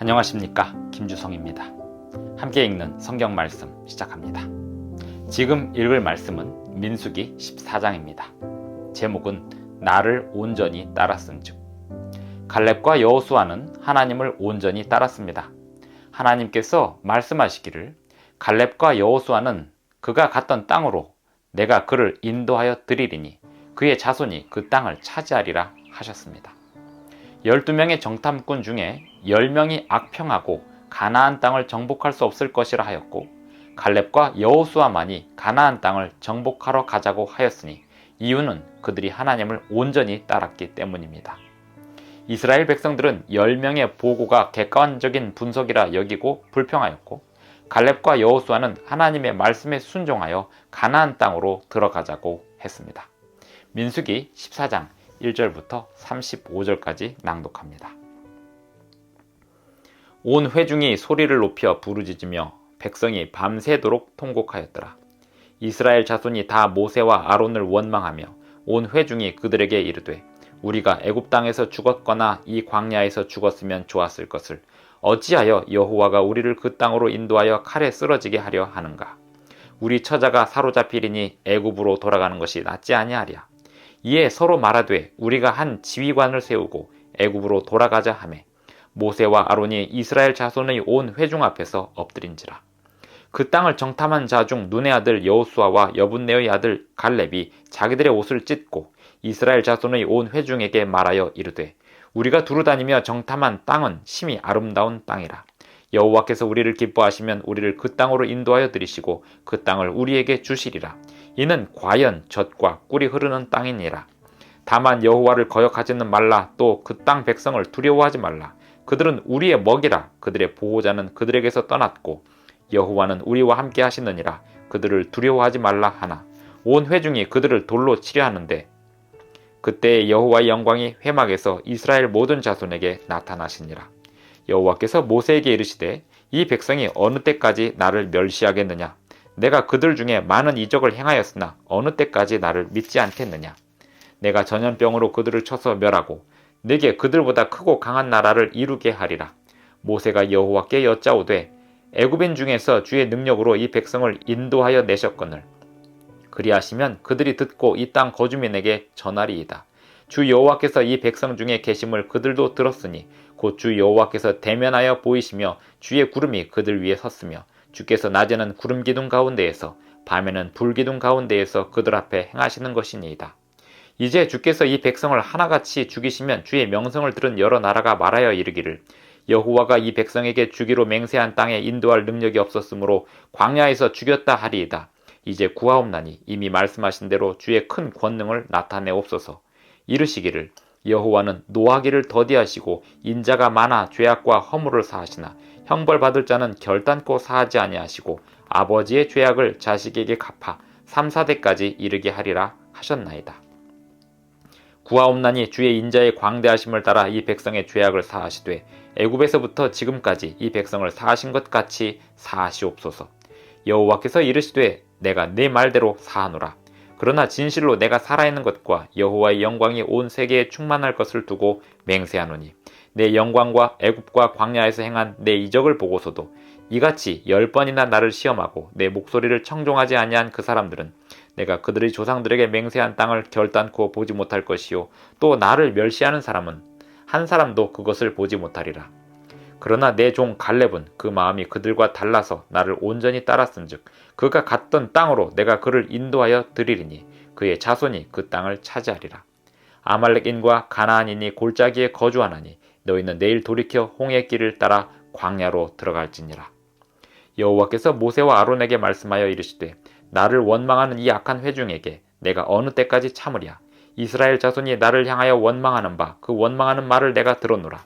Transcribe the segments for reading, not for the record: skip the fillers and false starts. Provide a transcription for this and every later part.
안녕하십니까, 김주성입니다. 함께 읽는 성경 말씀 시작합니다. 지금 읽을 말씀은 민수기 14장입니다. 제목은 나를 온전히 따랐은즉. 갈렙과 여호수아는 하나님을 온전히 따랐습니다. 하나님께서 말씀하시기를 갈렙과 여호수아는 그가 갔던 땅으로 내가 그를 인도하여 드리리니 그의 자손이 그 땅을 차지하리라 하셨습니다. 12명의 정탐꾼 중에 10명이 악평하고 가나안 땅을 정복할 수 없을 것이라 하였고, 갈렙과 여호수아만이 가나안 땅을 정복하러 가자고 하였으니 이유는 그들이 하나님을 온전히 따랐기 때문입니다. 이스라엘 백성들은 10명의 보고가 객관적인 분석이라 여기고 불평하였고, 갈렙과 여호수아는 하나님의 말씀에 순종하여 가나안 땅으로 들어가자고 했습니다. 민수기 14장 1절부터 35절까지 낭독합니다. 온 회중이 소리를 높여 부르짖으며 백성이 밤새도록 통곡하였더라. 이스라엘 자손이 다 모세와 아론을 원망하며 온 회중이 그들에게 이르되 우리가 애굽 땅에서 죽었거나 이 광야에서 죽었으면 좋았을 것을 어찌하여 여호와가 우리를 그 땅으로 인도하여 칼에 쓰러지게 하려 하는가? 우리 처자가 사로잡히리니 애굽으로 돌아가는 것이 낫지 아니하랴. 이에 서로 말하되 우리가 한 지휘관을 세우고 애굽으로 돌아가자 하매 모세와 아론이 이스라엘 자손의 온 회중 앞에서 엎드린지라. 그 땅을 정탐한 자 중 눈의 아들 여호수아와 여분네의 아들 갈렙이 자기들의 옷을 찢고 이스라엘 자손의 온 회중에게 말하여 이르되 우리가 두루다니며 정탐한 땅은 심히 아름다운 땅이라. 여호와께서 우리를 기뻐하시면 우리를 그 땅으로 인도하여 들이시고 그 땅을 우리에게 주시리라. 이는 과연 젖과 꿀이 흐르는 땅이니라. 다만 여호와를 거역하지는 말라. 또 그 땅 백성을 두려워하지 말라. 그들은 우리의 먹이라. 그들의 보호자는 그들에게서 떠났고 여호와는 우리와 함께 하시느니라. 그들을 두려워하지 말라 하나 온 회중이 그들을 돌로 치려 하는데 그때 여호와의 영광이 회막에서 이스라엘 모든 자손에게 나타나시니라. 여호와께서 모세에게 이르시되 이 백성이 어느 때까지 나를 멸시하겠느냐? 내가 그들 중에 많은 이적을 행하였으나 어느 때까지 나를 믿지 않겠느냐? 내가 전염병으로 그들을 쳐서 멸하고 내게 그들보다 크고 강한 나라를 이루게 하리라. 모세가 여호와께 여짜오되 애굽인 중에서 주의 능력으로 이 백성을 인도하여 내셨거늘 그리하시면 그들이 듣고 이 땅 거주민에게 전하리이다. 주 여호와께서 이 백성 중에 계심을 그들도 들었으니 곧 주 여호와께서 대면하여 보이시며 주의 구름이 그들 위에 섰으며 주께서 낮에는 구름 기둥 가운데에서 밤에는 불 기둥 가운데에서 그들 앞에 행하시는 것이니이다. 이제 주께서 이 백성을 하나같이 죽이시면 주의 명성을 들은 여러 나라가 말하여 이르기를 여호와가 이 백성에게 주기로 맹세한 땅에 인도할 능력이 없었으므로 광야에서 죽였다 하리이다. 이제 구하옵나니 이미 말씀하신 대로 주의 큰 권능을 나타내옵소서. 이르시기를 여호와는 노하기를 더디하시고 인자가 많아 죄악과 허물을 사하시나 형벌받을 자는 결단코 사하지 아니하시고 아버지의 죄악을 자식에게 갚아 3, 4대까지 이르게 하리라 하셨나이다. 구하옵나니 주의 인자의 광대하심을 따라 이 백성의 죄악을 사하시되 애굽에서부터 지금까지 이 백성을 사하신 것 같이 사하시옵소서. 여호와께서 이르시되 내가 네 말대로 사하노라. 그러나 진실로 내가 살아있는 것과 여호와의 영광이 온 세계에 충만할 것을 두고 맹세하노니 내 영광과 애굽과 광야에서 행한 내 이적을 보고서도 이같이 10번이나 나를 시험하고 내 목소리를 청종하지 아니한 그 사람들은 내가 그들의 조상들에게 맹세한 땅을 결단코 보지 못할 것이요 또 나를 멸시하는 사람은 한 사람도 그것을 보지 못하리라. 그러나 내 종 갈렙은 그 마음이 그들과 달라서 나를 온전히 따랐은즉 그가 갔던 땅으로 내가 그를 인도하여 드리리니 그의 자손이 그 땅을 차지하리라. 아말렉인과 가나안인이 골짜기에 거주하나니 너희는 내일 돌이켜 홍해 길을 따라 광야로 들어갈지니라. 여호와께서 모세와 아론에게 말씀하여 이르시되 나를 원망하는 이 악한 회중에게 내가 어느 때까지 참으랴. 이스라엘 자손이 나를 향하여 원망하는 바 그 원망하는 말을 내가 들었노라.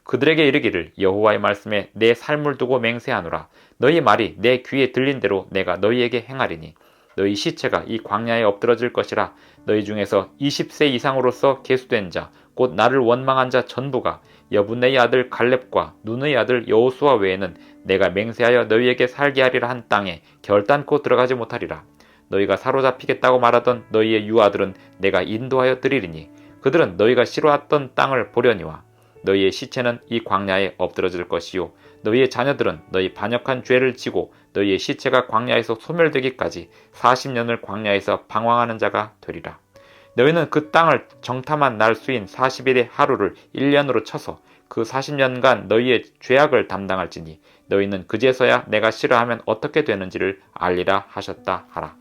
그들에게 이르기를 여호와의 말씀에 내 삶을 두고 맹세하노라. 너희 말이 내 귀에 들린 대로 내가 너희에게 행하리니 너희 시체가 이 광야에 엎드러질 것이라. 너희 중에서 20세 이상으로서 계수된 자 곧 나를 원망한 자 전부가 여분네의 아들 갈렙과 눈의 아들 여호수아 외에는 내가 맹세하여 너희에게 살게 하리라 한 땅에 결단코 들어가지 못하리라. 너희가 사로잡히겠다고 말하던 너희의 유아들은 내가 인도하여 드리리니 그들은 너희가 싫어했던 땅을 보려니와 너희의 시체는 이 광야에 엎드러질 것이요 너희의 자녀들은 너희 반역한 죄를 지고 너희의 시체가 광야에서 소멸되기까지 40년을 광야에서 방황하는 자가 되리라. 너희는 그 땅을 정탐한 날 수인 40일의 하루를 1년으로 쳐서 그 40년간 너희의 죄악을 담당할지니 너희는 그제서야 내가 싫어하면 어떻게 되는지를 알리라 하셨다 하라.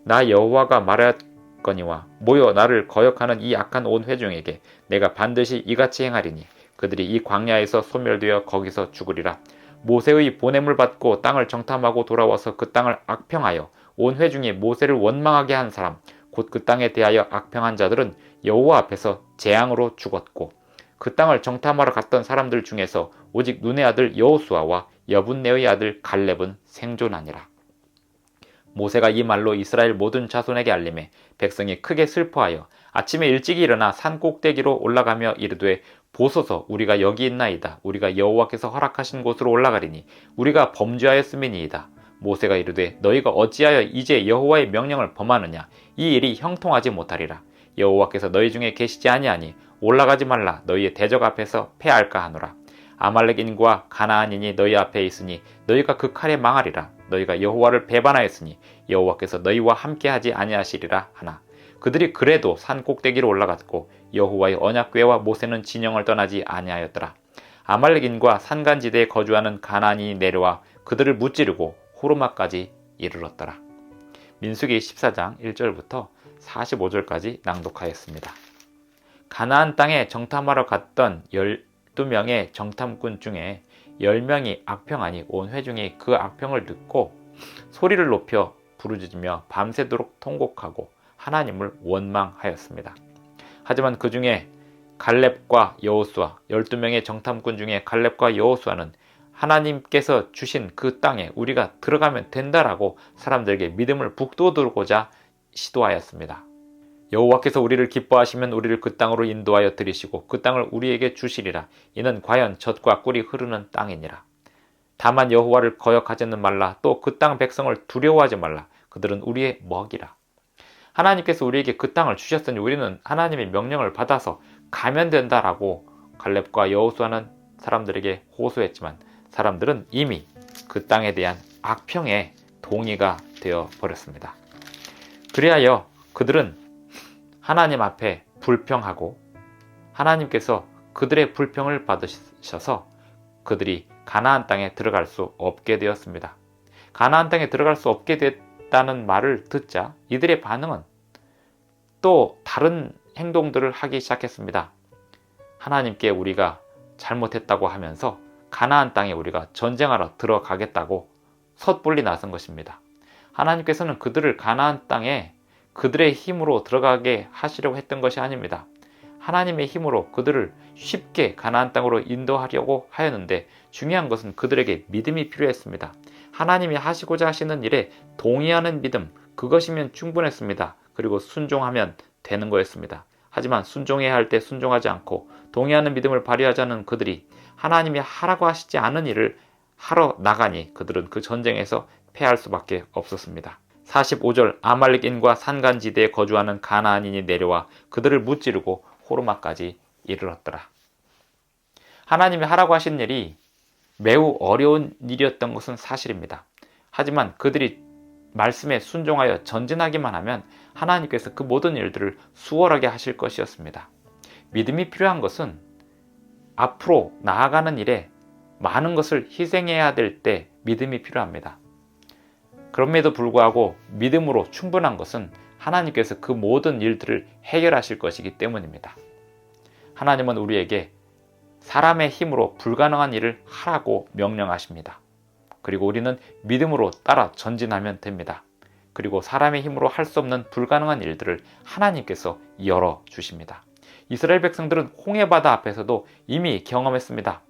나 여호와가 말하였거니와 모여 나를 거역하는 이 악한 온 회중에게 내가 반드시 이같이 행하리니 그들이 이 광야에서 소멸되어 거기서 죽으리라. 모세의 보냄을 받고 땅을 정탐하고 돌아와서 그 땅을 악평하여 온 회중이 모세를 원망하게 한 사람 곧 그 땅에 대하여 악평한 자들은 여호와 앞에서 재앙으로 죽었고 그 땅을 정탐하러 갔던 사람들 중에서 오직 눈의 아들 여호수아와 여분네의 아들 갈렙은 생존하니라. 모세가 이 말로 이스라엘 모든 자손에게 알림해 백성이 크게 슬퍼하여 아침에 일찍 일어나 산 꼭대기로 올라가며 이르되 보소서 우리가 여기 있나이다. 우리가 여호와께서 허락하신 곳으로 올라가리니 우리가 범죄하였음이니이다. 모세가 이르되 너희가 어찌하여 이제 여호와의 명령을 범하느냐. 이 일이 형통하지 못하리라. 여호와께서 너희 중에 계시지 아니하니 올라가지 말라. 너희의 대적 앞에서 패할까 하노라. 아말렉인과 가나안인이 너희 앞에 있으니 너희가 그 칼에 망하리라. 너희가 여호와를 배반하였으니 여호와께서 너희와 함께하지 아니하시리라 하나. 그들이 그래도 산 꼭대기로 올라갔고 여호와의 언약궤와 모세는 진영을 떠나지 아니하였더라. 아말렉인과 산간지대에 거주하는 가나안인이 내려와 그들을 무찌르고 호르마까지 이르렀더라. 민수기 14장 1절부터 45절까지 낭독하였습니다. 가나안 땅에 정탐하러 갔던 12명의 정탐꾼 중에 10명이 악평하니 온 회중이 그 악평을 듣고 소리를 높여 부르짖으며 밤새도록 통곡하고 하나님을 원망하였습니다. 하지만 그 중에 갈렙과 여호수아 12명의 정탐꾼 중에 갈렙과 여호수아는 하나님께서 주신 그 땅에 우리가 들어가면 된다라고 사람들에게 믿음을 북돋우고자 시도하였습니다. 여호와께서 우리를 기뻐하시면 우리를 그 땅으로 인도하여 들이시고 그 땅을 우리에게 주시리라. 이는 과연 젖과 꿀이 흐르는 땅이니라. 다만 여호와를 거역하지는 말라. 또 그 땅 백성을 두려워하지 말라. 그들은 우리의 먹이라. 하나님께서 우리에게 그 땅을 주셨으니 우리는 하나님의 명령을 받아서 가면 된다라고 갈렙과 여호수아는 사람들에게 호소했지만 사람들은 이미 그 땅에 대한 악평에 동의가 되어 버렸습니다. 그리하여 그들은 하나님 앞에 불평하고 하나님께서 그들의 불평을 받으셔서 그들이 가나안 땅에 들어갈 수 없게 되었습니다. 가나안 땅에 들어갈 수 없게 됐다는 말을 듣자 이들의 반응은 또 다른 행동들을 하기 시작했습니다. 하나님께 우리가 잘못했다고 하면서 가나안 땅에 우리가 전쟁하러 들어가겠다고 섣불리 나선 것입니다. 하나님께서는 그들을 가나안 땅에 그들의 힘으로 들어가게 하시려고 했던 것이 아닙니다. 하나님의 힘으로 그들을 쉽게 가나안 땅으로 인도하려고 하였는데 중요한 것은 그들에게 믿음이 필요했습니다. 하나님이 하시고자 하시는 일에 동의하는 믿음, 그것이면 충분했습니다. 그리고 순종하면 되는 거였습니다. 하지만 순종해야 할 때 순종하지 않고 동의하는 믿음을 발휘하자는 그들이 하나님이 하라고 하시지 않은 일을 하러 나가니 그들은 그 전쟁에서 패할 수밖에 없었습니다. 45절 아말렉인과 산간지대에 거주하는 가나안인이 내려와 그들을 무찌르고 호르마까지 이르렀더라. 하나님이 하라고 하신 일이 매우 어려운 일이었던 것은 사실입니다. 하지만 그들이 말씀에 순종하여 전진하기만 하면 하나님께서 그 모든 일들을 수월하게 하실 것이었습니다. 믿음이 필요한 것은 앞으로 나아가는 일에 많은 것을 희생해야 될 때 믿음이 필요합니다. 그럼에도 불구하고 믿음으로 충분한 것은 하나님께서 그 모든 일들을 해결하실 것이기 때문입니다. 하나님은 우리에게 사람의 힘으로 불가능한 일을 하라고 명령하십니다. 그리고 우리는 믿음으로 따라 전진하면 됩니다. 그리고 사람의 힘으로 할 수 없는 불가능한 일들을 하나님께서 열어주십니다. 이스라엘 백성들은 홍해바다 앞에서도 이미 경험했습니다.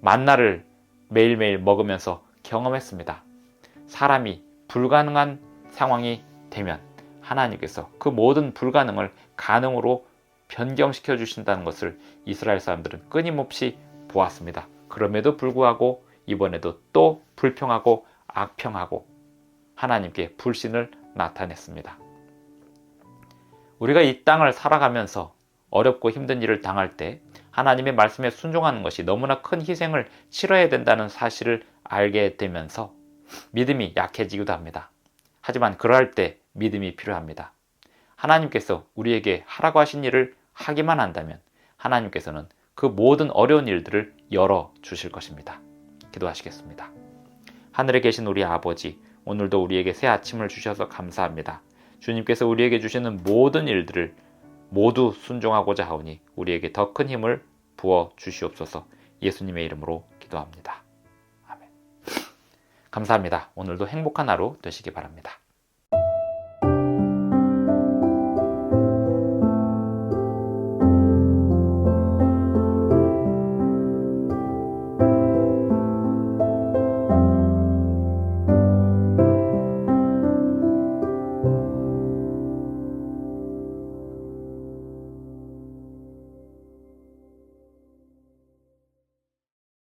만나를 매일매일 먹으면서 경험했습니다. 사람이 불가능한 상황이 되면 하나님께서 그 모든 불가능을 가능으로 변경시켜 주신다는 것을 이스라엘 사람들은 끊임없이 보았습니다. 그럼에도 불구하고 이번에도 또 불평하고 악평하고 하나님께 불신을 나타냈습니다. 우리가 이 땅을 살아가면서 어렵고 힘든 일을 당할 때 하나님의 말씀에 순종하는 것이 너무나 큰 희생을 치러야 된다는 사실을 알게 되면서 믿음이 약해지기도 합니다. 하지만 그러할 때 믿음이 필요합니다. 하나님께서 우리에게 하라고 하신 일을 하기만 한다면 하나님께서는 그 모든 어려운 일들을 열어주실 것입니다. 기도하시겠습니다. 하늘에 계신 우리 아버지, 오늘도 우리에게 새 아침을 주셔서 감사합니다. 주님께서 우리에게 주시는 모든 일들을 모두 순종하고자 하오니 우리에게 더 큰 힘을 부어 주시옵소서. 예수님의 이름으로 기도합니다. 아멘. 감사합니다. 오늘도 행복한 하루 되시기 바랍니다.